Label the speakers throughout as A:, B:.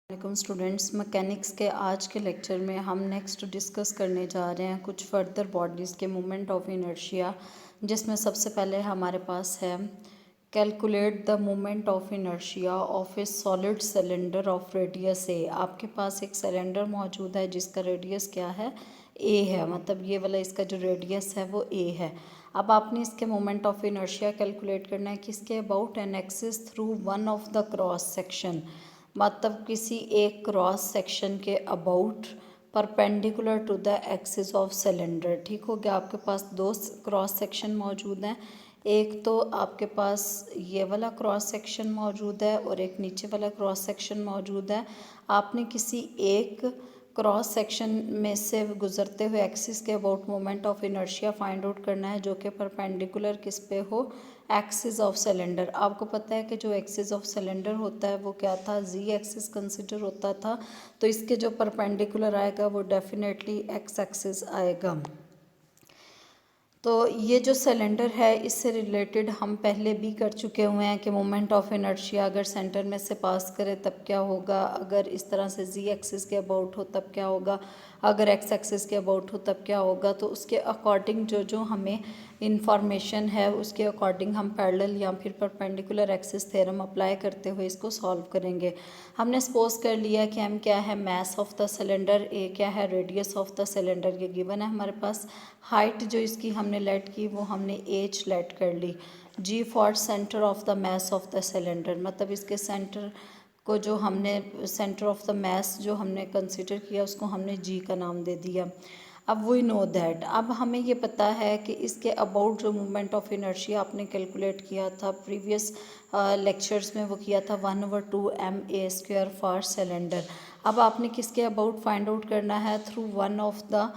A: वालेकुम students, mechanics के आज के लेक्चर में हम नेक्स्ट डिस्कस करने जा रहे हैं कुछ फर्दर बॉडीज़ के मोमेंट ऑफ इनर्शिया, जिसमें सबसे पहले हमारे पास है calculate the moment of inertia of a solid cylinder of radius a. आपके पास एक सिलेंडर मौजूद है जिसका रेडियस क्या है, ए है, मतलब ये वाला इसका जो रेडियस है वो ए है। अब आपने इसके मोमेंट ऑफ इनर्शिया कैलकुलेट करना है किसके about an axis through one of the cross section, मतलब किसी एक क्रॉस सेक्शन के about perpendicular to the axis of cylinder. ठीक हो गया। आपके पास दो क्रॉस सेक्शन मौजूद हैं, एक तो आपके पास ये वाला क्रॉस सेक्शन मौजूद है और एक नीचे वाला क्रॉस सेक्शन मौजूद है। आपने किसी एक क्रॉस सेक्शन में से गुजरते हुए एक्सिस के about moment of inertia find out करना है जो कि परपेंडिकुलर किस पे हो, एक्सिस ऑफ सिलेंडर। आपको पता है कि जो एक्सिस ऑफ सिलेंडर होता है वो क्या था, जी एक्सिस कंसिडर होता था, तो इसके जो परपेंडिकुलर आएगा वो डेफिनेटली एक्स एक्सिस आएगा। तो ये जो सिलेंडर है इससे रिलेटेड हम पहले भी कर चुके हुए हैं कि मोमेंट ऑफ इनर्शिया अगर सेंटर में से पास करे तब क्या होगा, अगर इस तरह से जी एक्सिस के अबाउट हो तब क्या होगा, अगर एक्स एक्सिस के अबाउट हो तब क्या होगा। तो उसके अकॉर्डिंग जो जो हमें इंफॉर्मेशन है उसके अकॉर्डिंग हम पैरेलल या फिर परपेंडिकुलर एक्सिस थ्योरम अप्लाई करते हुए इसको सॉल्व करेंगे। हमने सपोज कर लिया कि हम क्या है, मास ऑफ द सिलेंडर, ए क्या है, रेडियस ऑफ द सिलेंडर, ये गिवन है हमारे पास। हाइट जो इसकी हमने लेट की वो हमने एच लेट कर ली। G for centre of the mass of the cylinder, मतलब इसके सेंटर को जो हमने सेंटर ऑफ द मास जो हमने कंसीडर किया उसको हमने जी का नाम दे दिया। अब वी नो दैट, अब हमें ये पता है कि इसके अबाउट जो मोमेंट ऑफ इनर्शिया आपने कैलकुलेट किया था प्रीवियस लेक्चर्स में वो किया था 1/2 ma² फॉर सिलेंडर। अब आपने किसके अबाउट फाइंड आउट करना है, through one of the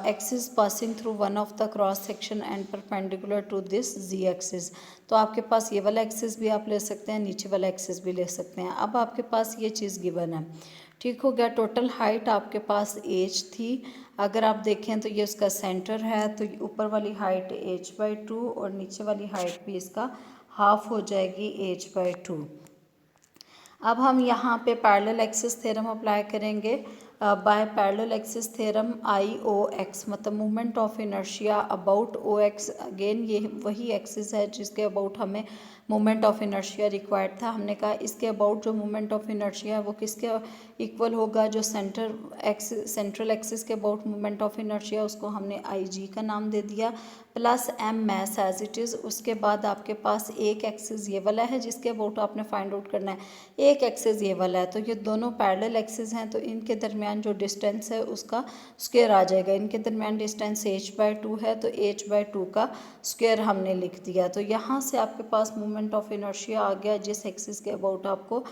A: axis passing through one of the cross section and perpendicular to this G axis. तो आपके पास ये वाला एक्सिस भी आप ले सकते हैं, नीचे वाला एक्सिस भी ले सकते हैं। अब आपके पास ये चीज़ गिवन है, ठीक हो गया। टोटल हाइट आपके पास एच थी, अगर आप देखें तो ये उसका सेंटर है, तो ऊपर वाली हाइट h/2 और नीचे वाली हाइट भी इसका हाफ हो जाएगी h/2। अब हम यहाँ पे पैरेलल एक्सिस थ्योरम अप्लाई करेंगे। By parallel axis theorem IOX, मतलब movement of inertia about OX, again ये वही एक्सिस है जिसके अबाउट हमें मोमेंट ऑफ इनर्शिया रिक्वायर्ड था। हमने कहा इसके अबाउट जो मोमेंट ऑफ इनर्शिया है वो किसके इक्वल होगा, जो सेंट्रल एक्सिस के अबाउट मोमेंट ऑफ इनर्शिया उसको हमने IG का नाम दे दिया, plus m mass as it is. उसके बाद आपके पास एक एक्सिस ये वाला है जिसके अबाउट आपने फाइंड आउट करना है, एक एक्सिस ये वाला है। तो ये दोनों पैरेलल एक्सिस हैं, तो इनके दरमियान जो डिस्टेंस है उसका स्क्वायर आ जाएगा। इनके दरमियान डिस्टेंस h/2 है, तो h/2 का स्क्वायर हमने लिख दिया। तो यहाँ से आपके पास मोमेंट ऑफ इनर्शिया आ गया जिस एक्सिस के अबाउट आपको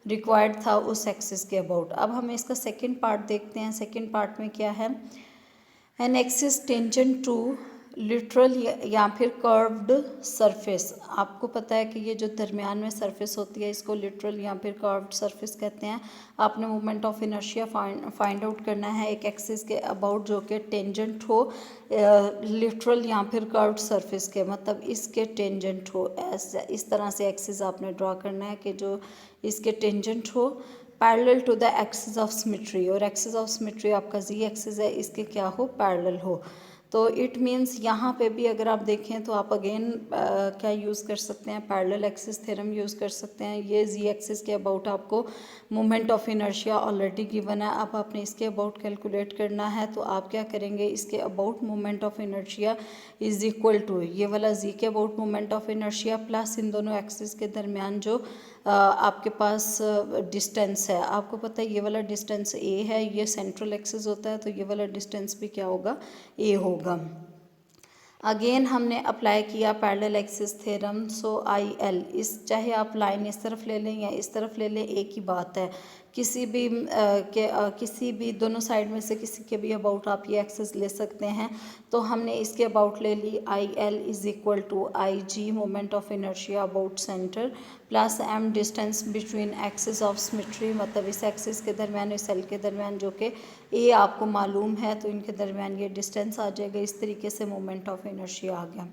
A: रिक्वायर्ड था उस एक्सिस के अबाउट। अब हम इसका सेकेंड पार्ट देखते हैं। सेकेंड पार्ट में क्या है, an axis tangent to literal या फिर कर्व्ड सरफेस। आपको पता है कि ये जो दरमियान में सरफेस होती है इसको लिटरल या फिर कर्व्ड सरफेस कहते हैं। आपने moment of inertia find out करना है एक एक्सिस के अबाउट जो कि टेंजेंट हो लिटरल या फिर कर्व्ड सरफेस के, मतलब इसके टेंजेंट हो। इस तरह से एक्सिस आपने ड्रॉ करना है कि जो इसके टेंजेंट हो, parallel to the axis of symmetry, और एक्सिस ऑफ सिमेट्री आपका जी एक्सिस है, इसके क्या हो, पैरेलल हो। तो इट मीन्स यहाँ पे भी अगर आप देखें तो आप अगेन क्या यूज़ कर सकते हैं, पैरेलल एक्सिस थ्योरम यूज़ कर सकते हैं। ये जी एक्सिस के अबाउट आपको moment of inertia already given है, अब आपने इसके अबाउट कैलकुलेट करना है। तो आप क्या करेंगे, इसके about moment of inertia is equal to ये वाला जी के about moment of inertia plus इन दोनों एक्सिस के दरमियान जो आपके पास डिस्टेंस है। आपको पता है ये वाला डिस्टेंस ए है, ये सेंट्रल एक्सिस होता है, तो ये वाला डिस्टेंस भी क्या होगा, ए होगा। अगेन हमने अप्लाई किया पैरेलल एक्सिस थ्योरम। सो IL, इस चाहे आप लाइन इस तरफ ले लें या इस तरफ ले लें, एक ही बात है। किसी भी दोनों साइड में से किसी के भी अबाउट आप ये एक्सिस ले सकते हैं। तो हमने इसके अबाउट ले ली IL is equal to IG moment of inertia about centre plus m distance between axis of symmetry, मतलब इस एक्सिस के दरमियान इस सेल के दरमियान जो कि ए आपको मालूम है, तो इनके दरमियान ये डिस्टेंस आ जाएगा। इस तरीके से मोमेंट ऑफ इनर्शिया आ गया।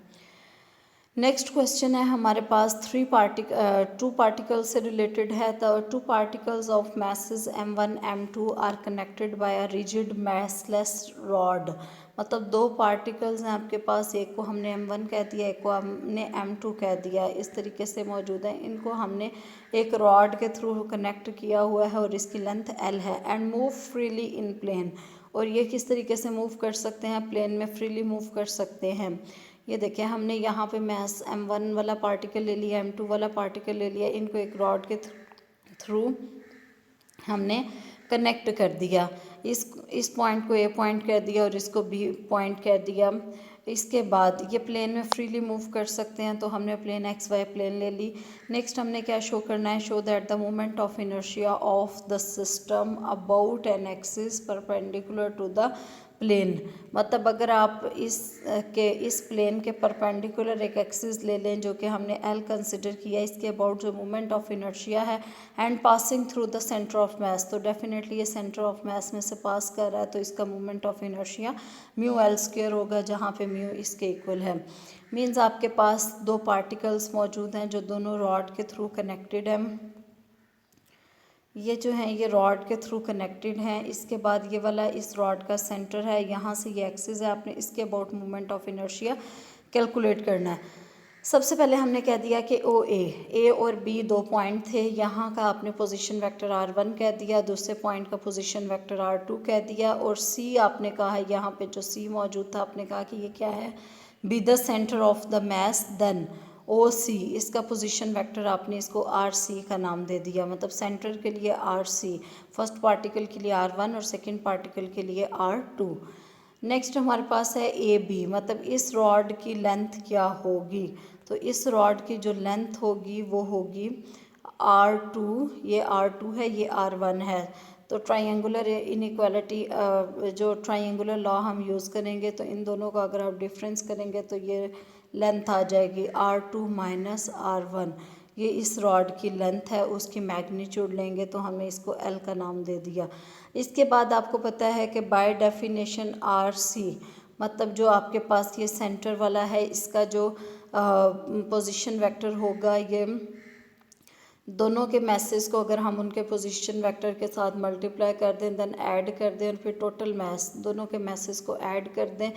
A: नेक्स्ट क्वेश्चन है हमारे पास टू पार्टिकल से रिलेटेड है। The two particles of masses m1 m2 are connected by a rigid massless rod. मतलब दो पार्टिकल्स हैं आपके पास, एक को हमने m1 कह दिया, एक को हमने m2 कह दिया, इस तरीके से मौजूद है। इनको हमने एक रॉड के थ्रू कनेक्ट किया हुआ है और इसकी लेंथ l है। And move freely in plane, और ये किस तरीके से मूव कर सकते हैं, प्लेन में फ्रीली मूव कर सकते हैं। ये देखिए हमने यहाँ पे मैस m1 वाला पार्टिकल ले लिया, m2 वाला पार्टिकल ले लिया, इनको एक रॉड के थ्रू हमने कनेक्ट कर दिया। इस पॉइंट को ए पॉइंट कर दिया और इसको बी पॉइंट कर दिया। इसके बाद ये प्लेन में फ्रीली मूव कर सकते हैं, तो हमने प्लेन एक्स वाई प्लेन ले ली। नेक्स्ट हमने क्या शो करना है, show that the moment of inertia of the system about an axis perpendicular to the plane. मतलब अगर आप इस प्लेन के परपेंडिकुलर एक एक्सिस ले लें जो कि हमने एल कंसिडर किया, इसके अबाउट जो मोमेंट ऑफ इनर्शिया है and passing through the centre of mass, तो डेफिनेटली ये सेंटर ऑफ मास में से पास कर रहा है, तो इसका moment of inertia mu L square होगा, जहाँ पे म्यू इसके इक्वल है। मीन्स आपके पास दो पार्टिकल्स मौजूद हैं जो दोनों रॉड के थ्रू कनेक्टेड हैं। ये जो है ये रॉड के थ्रू कनेक्टेड हैं। इसके बाद ये वाला इस रॉड का सेंटर है, यहाँ से ये एक्सिस है, आपने इसके about moment of inertia calculate करना है। सबसे पहले हमने कह दिया कि ए और बी दो पॉइंट थे, यहाँ का आपने पोजीशन वेक्टर r1 कह दिया, दूसरे पॉइंट का पोजीशन वेक्टर r2 कह दिया, और सी आपने कहा है यहाँ पे जो सी मौजूद था आपने कहा कि ये क्या है, be the centre of the mass, then O C, इसका पोजीशन वेक्टर आपने इसको आर सी का नाम दे दिया। मतलब सेंटर के लिए आर सी, फर्स्ट पार्टिकल के लिए r1 और सेकंड पार्टिकल के लिए r2। नेक्स्ट हमारे पास है ए बी, मतलब इस रॉड की लेंथ क्या होगी, तो इस रॉड की जो लेंथ होगी वो होगी r2, ये r2 है, ये r1 है। तो ट्राइंगुलर इनइक्वालिटी जो ट्राइंगुलर लॉ हम यूज़ करेंगे, तो इन दोनों का अगर आप डिफरेंस करेंगे तो ये लेंथ आ जाएगी r2 माइनस r1। ये इस रॉड की लेंथ है, उसकी मैग्नीट्यूड लेंगे तो हमने इसको l का नाम दे दिया। इसके बाद आपको पता है कि बाय डेफिनेशन RC, मतलब जो आपके पास ये सेंटर वाला है, इसका जो पोजीशन वेक्टर होगा, ये दोनों के मैसेज को अगर हम उनके पोजीशन वेक्टर के साथ मल्टीप्लाई कर दें, देन ऐड कर दें और फिर टोटल मैस दोनों के मैसेज को ऐड कर दें,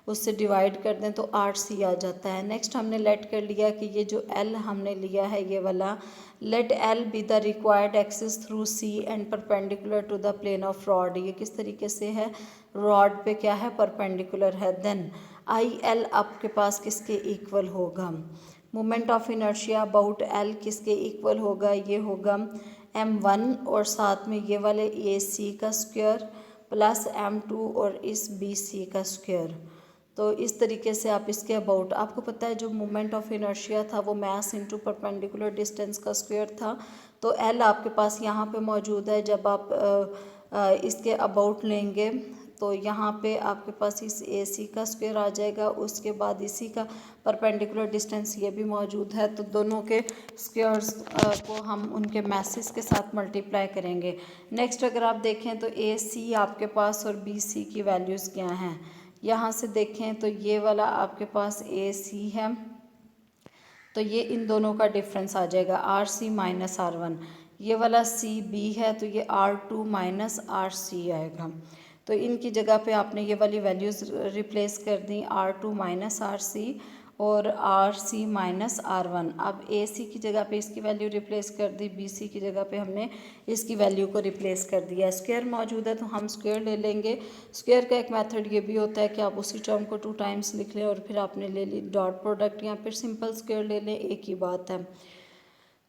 A: उससे डिवाइड कर दें तो RC आ जाता है। नेक्स्ट हमने लेट कर लिया कि ये जो L हमने लिया है ये वाला, let L be the required axis through C and perpendicular to the plane of rod. ये किस तरीके से है, रॉड पे क्या है, परपेंडिकुलर है। देन IL आपके पास किसके इक्वल होगा, moment of inertia about L किसके इक्वल होगा, ये होगा m1 और साथ में ये वाले AC का स्क्वायर प्लस m2 और इस BC का स्क्वायर। तो इस तरीके से आप इसके अबाउट, आपको पता है जो मोमेंट ऑफ इनर्शिया था वो मास इनटू परपेंडिकुलर डिस्टेंस का स्क्वायर था, तो L आपके पास यहाँ पे मौजूद है। जब आप इसके अबाउट लेंगे तो यहाँ पे आपके पास इस AC का स्क्वायर आ जाएगा, उसके बाद इसी का परपेंडिकुलर डिस्टेंस ये भी मौजूद है, तो दोनों के स्क्वायर्स को हम उनके मैसेज के साथ मल्टीप्लाई करेंगे। नेक्स्ट अगर आप देखें तो AC आपके पास और BC की वैल्यूज़ क्या हैं, यहाँ से देखें तो ये वाला आपके पास AC है, तो ये इन दोनों का डिफरेंस आ जाएगा RC माइनस R1। ये वाला CB है तो ये R2 माइनस RC आएगा। तो इनकी जगह पे आपने ये वाली वैल्यूज़ रिप्लेस कर दी, R2 माइनस RC और RC माइनस R1। अब AC की जगह पे इसकी वैल्यू रिप्लेस कर दी, BC की जगह पे हमने इसकी वैल्यू को रिप्लेस कर दिया। स्क्वायर मौजूद है तो हम स्क्वायर ले लेंगे। स्क्वायर का एक मेथड ये भी होता है कि आप उसी टर्म को 2 टाइम्स लिख लें और फिर आपने ले ली डॉट प्रोडक्ट या फिर सिंपल स्क्वायर ले लें, एक ही बात है।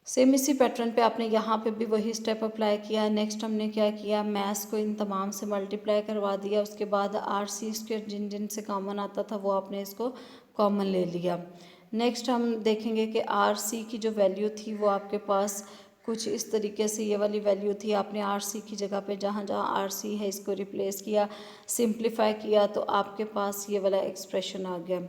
A: सेम इसी पैटर्न पे आपने यहाँ पे भी वही स्टेप अप्लाई किया। नेक्स्ट हमने क्या किया, मैथ्स को इन तमाम से मल्टीप्लाई करवा दिया, उसके बाद RC स्क्वायर जिन जिन से कॉमन आता था वो आपने इसको कॉमन ले लिया। नेक्स्ट हम देखेंगे कि RC की जो वैल्यू थी वो आपके पास कुछ इस तरीके से ये वाली वैल्यू थी, आपने RC की जगह पे जहाँ जहाँ RC है इसको रिप्लेस किया, सिंप्लीफाई किया, तो आपके पास ये वाला एक्सप्रेशन आ गया।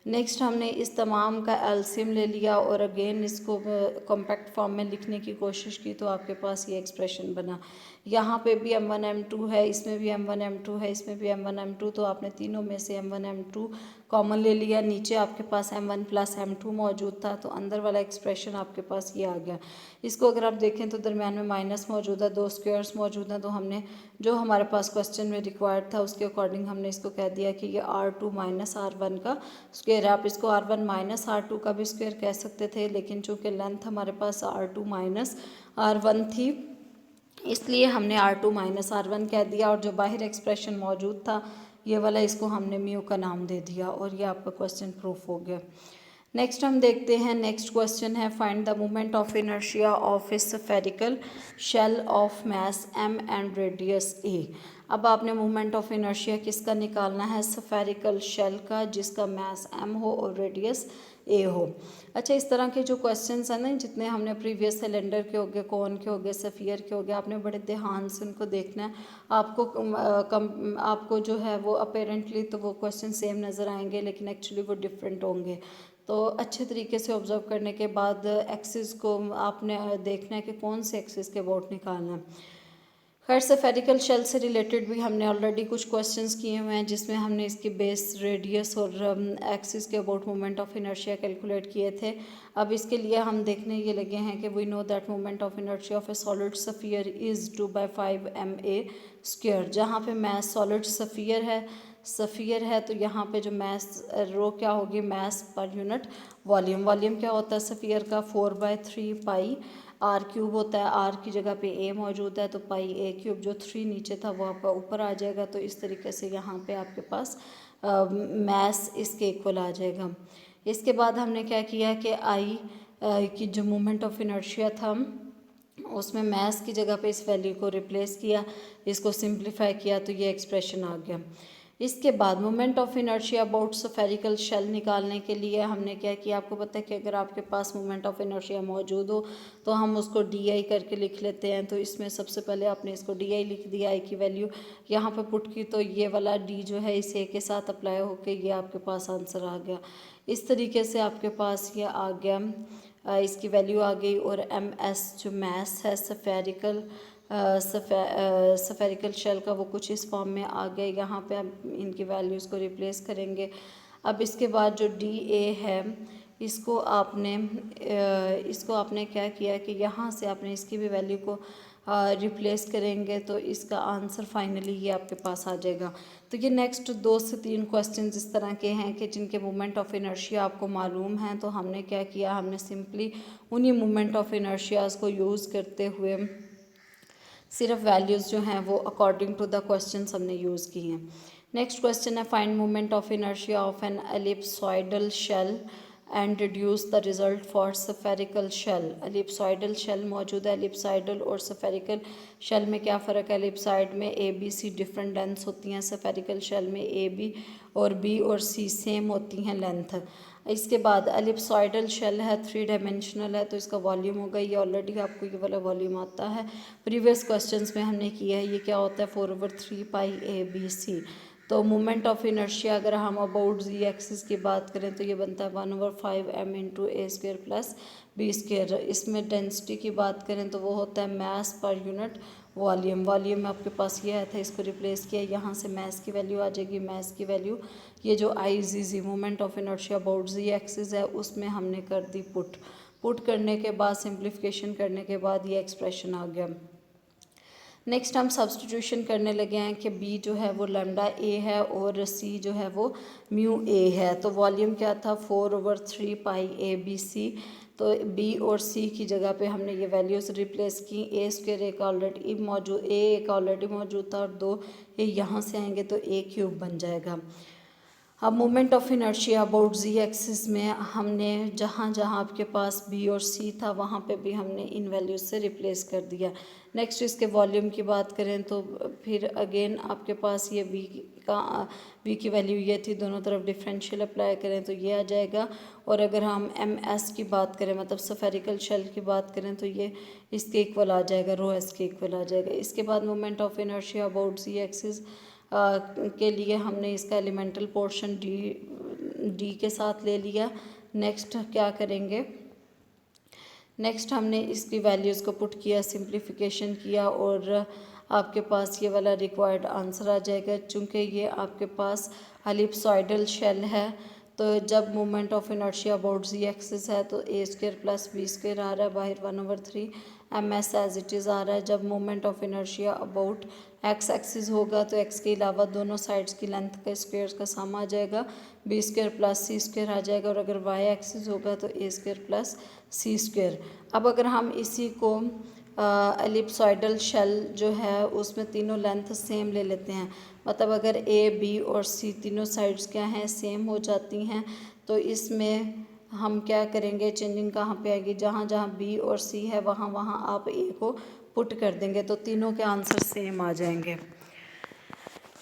A: नेक्स्ट हमने इस तमाम का एलसीएम ले लिया और अगेन इसको कॉम्पैक्ट फॉर्म में लिखने की कोशिश की, तो आपके पास ये एक्सप्रेशन बना। यहाँ पे भी m1 m2 है, इसमें भी m1 m2 है, इसमें भी m1 m2, तो आपने तीनों में से m1 m2 कॉमन ले लिया, नीचे आपके पास m1 प्लस m2 मौजूद था, तो अंदर वाला एक्सप्रेशन आपके पास ये आ गया। इसको अगर आप देखें तो दरमियान में माइनस मौजूद है, दो स्क्वायर्स मौजूद हैं, तो हमने जो हमारे पास क्वेश्चन में रिक्वायर्ड था उसके अकॉर्डिंग हमने इसको कह दिया कि ये r2 माइनस r1 का स्क्वायर। आप इसको r1 माइनस r2 का भी स्क्वायर कह सकते थे, लेकिन चूँकि लेंथ हमारे पास r2 माइनस r1 थी, इसलिए हमने r2 माइनस r1 कह दिया, और जो बाहर एक्सप्रेशन मौजूद था ये वाला, इसको हमने म्यू का नाम दे दिया, और ये आपका क्वेश्चन प्रूफ हो गया। नेक्स्ट हम देखते हैं, नेक्स्ट क्वेश्चन है find the moment of inertia of a spherical shell of mass m and radius a। अब आपने मोमेंट ऑफ इनर्शिया किसका निकालना है? स्फेरिकल शेल का, जिसका मास m हो और रेडियस a हो। अच्छा, इस तरह के जो क्वेश्चंस हैं ना, जितने हमने प्रीवियस सिलेंडर के हो गए, कौन के हो गए, सफ़ियर के हो गए, आपने बड़े ध्यान से उनको देखना है। आपको जो है वो अपेरेंटली तो वो क्वेश्चन सेम नज़र आएंगे, लेकिन एक्चुअली वो डिफरेंट होंगे। तो अच्छे तरीके से ऑब्जर्व करने के बाद एक्सिस को आपने देखना है कि कौन से एक्सिस के अबाउट निकालना है। खैर, स्फेरिकल शेल से रिलेटेड भी हमने ऑलरेडी कुछ क्वेश्चंस किए हुए हैं, जिसमें हमने इसके बेस, रेडियस और एक्सिस के about moment of inertia calculate किए थे। अब इसके लिए हम देखने ये लगे हैं कि we know that moment of inertia of a solid sphere is 2/5 ma²। जहाँ पे मास सॉलिड स्फीयर है तो यहाँ पे जो मास रो क्या होगी? मास पर यूनिट वॉल्यूम। वॉल्यूम क्या होता है स्फीयर का? 4/3 पाई आर क्यूब होता है। आर की जगह पे ए मौजूद है, तो पाई ए क्यूब, जो 3 नीचे था वो आपका ऊपर आ जाएगा। तो इस तरीके से यहाँ पे आपके पास मास इसके इक्वल आ जाएगा। इसके बाद हमने क्या किया कि आई की जो मोमेंट ऑफ इनर्शिया था उसमें मास की जगह पे इस वैल्यू को रिप्लेस किया, इसको सिंप्लीफाई किया, तो ये एक्सप्रेशन आ गया। इसके बाद moment of inertia about spherical shell निकालने के लिए हमने क्या किया? आपको पता है कि अगर आपके पास मोमेंट ऑफ इनर्शिया मौजूद हो तो हम उसको डी आई करके लिख लेते हैं। तो इसमें सबसे पहले आपने इसको डी आई लिख दिया, आई की वैल्यू यहाँ पे पुट की, तो ये वाला डी जो है इस ए के साथ अप्लाई होके ये आपके पास आंसर आ गया। इस तरीके से आपके पास ये आ गया, इसकी वैल्यू आ गई। और एम एस जो मास है स्फेरिकल शेल का, वो कुछ इस फॉर्म में आ गए। यहाँ पे हम इनकी वैल्यूज़ को रिप्लेस करेंगे। अब इसके बाद जो डी ए है इसको आपने क्या किया कि यहाँ से आपने इसकी भी वैल्यू को रिप्लेस करेंगे, तो इसका आंसर फाइनली ये आपके पास आ जाएगा। तो ये नेक्स्ट 2 से 3 क्वेश्चन इस तरह के हैं कि जिनके मोमेंट ऑफ इनर्शिया आपको मालूम हैं। तो हमने क्या किया? हमने सिंपली उन्हीं मोमेंट ऑफ इनर्शियाज़ को यूज़ करते हुए सिर्फ वैल्यूज़ जो हैं वो अकॉर्डिंग टू द क्वेश्चन हमने यूज़ की हैं। नेक्स्ट क्वेश्चन है find moment of inertia of an ellipsoidal shell and reduce the result for spherical shell. Ellipsoidal shell मौजूद है। एलिप्सॉइडल और स्फेरिकल शेल में क्या फ़र्क है? एलिप्सॉइड में A B C different lengths होती हैं, स्फेरिकल शेल में ए बी और बी और सी सेम होती हैं लेंथ। इसके बाद एलिप्सॉइडल शेल है, 3 डायमेंशनल है, तो इसका वॉल्यूम होगा ये, ऑलरेडी आपको ये वाला वॉल्यूम आता है, प्रीवियस क्वेश्चंस में हमने किया है। ये क्या होता है? 4/3 पाई ए बी सी। तो मोमेंट ऑफ इनर्शिया अगर हम अबाउट जी एक्सिस की बात करें तो ये बनता है 1/5 m इंटू ए स्क्वेयर प्लस बी स्क्वेयर। इसमें डेंसिटी की बात करें तो वो होता है मास पर यूनिट वॉल्यूम। वॉल्यूम में आपके पास ये आया था, इसको रिप्लेस किया, यहाँ से मास की वैल्यू आ जाएगी। मास की वैल्यू ये जो I G G moment of inertia about G axis है उसमें हमने कर दी पुट करने के बाद सिंप्लीफिकेशन करने के बाद ये एक्सप्रेशन आ गया। नेक्स्ट हम सब्सटीट्यूशन करने लगे हैं कि बी जो है वो लैम्डा ए है और सी जो है वो म्यू ए है। तो वॉल्यूम क्या था? 4/3 पाई ए बी सी। तो बी और सी की जगह पे हमने ये वैल्यूज़ रिप्लेस की। ए स्क्वायर एक ऑलरेडी मौजूद था और 2 ए यहाँ से आएंगे तो ए क्यूब बन जाएगा। अब moment of inertia about G axis में हमने जहाँ जहाँ आपके पास बी और सी था वहाँ पे भी हमने इन वैल्यूज़ से रिप्लेस कर दिया। नेक्स्ट इसके वॉल्यूम की बात करें तो फिर अगेन आपके पास ये वी की वैल्यू ये थी, दोनों तरफ डिफरेंशियल अप्लाई करें तो ये आ जाएगा। और अगर हम एम एस की बात करें, मतलब स्फेरिकल शेल की बात करें, तो ये इसके इक्वल आ जाएगा, रो एस के इक्वल आ जाएगा। इसके बाद moment of inertia about G axis के लिए हमने इसका एलिमेंटल पोर्शन डी के साथ ले लिया। नेक्स्ट क्या करेंगे? नेक्स्ट हमने इसकी वैल्यूज़ को पुट किया, सिंप्लीफिकेशन किया और आपके पास ये वाला रिक्वायर्ड आंसर आ जाएगा। चूँकि ये आपके पास एलिप्सॉइडल शेल है तो जब moment of inertia about G axis है तो a square plus b square आ रहा है बाहर 1/3 m s as it is आ रहा है। जब moment of inertia about X axis होगा तो एक्स के अलावा दोनों साइड्स की लेंथ का स्क्वायर का सम आ जाएगा, बी स्क्र प्लस सी स्क्र आ जाएगा। और अगर वाई एक्सिस होगा तो a square plus C square. अब अगर हम इसी को एलिप्सॉइडल शेल जो है उसमें तीनों लेंथ सेम ले लेते हैं, मतलब अगर ए बी और सी तीनों साइड्स क्या हैं सेम हो जाती हैं तो इसमें हम क्या करेंगे, चेंजिंग कहाँ पे आएगी, जहाँ जहाँ बी और सी है वहाँ वहाँ आप ए को पुट कर देंगे तो तीनों के आंसर सेम आ जाएंगे।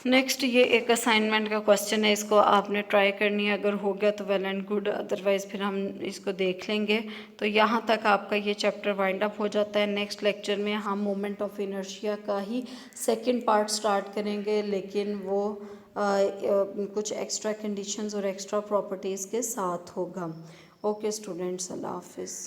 A: नेक्स्ट ये एक असाइनमेंट का क्वेश्चन है, इसको आपने ट्राई करनी है, अगर हो गया तो वेल एंड गुड, अदरवाइज़ फिर हम इसको देख लेंगे। तो यहाँ तक आपका ये चैप्टर वाइंड अप हो जाता है। नेक्स्ट लेक्चर में हम मोमेंट ऑफ इनर्शिया का ही सेकंड पार्ट स्टार्ट करेंगे, लेकिन वो कुछ एक्स्ट्रा कंडीशंस और एक्स्ट्रा प्रॉपर्टीज़ के साथ होगा। ओके स्टूडेंट्स, अल्लाह हाफिज़।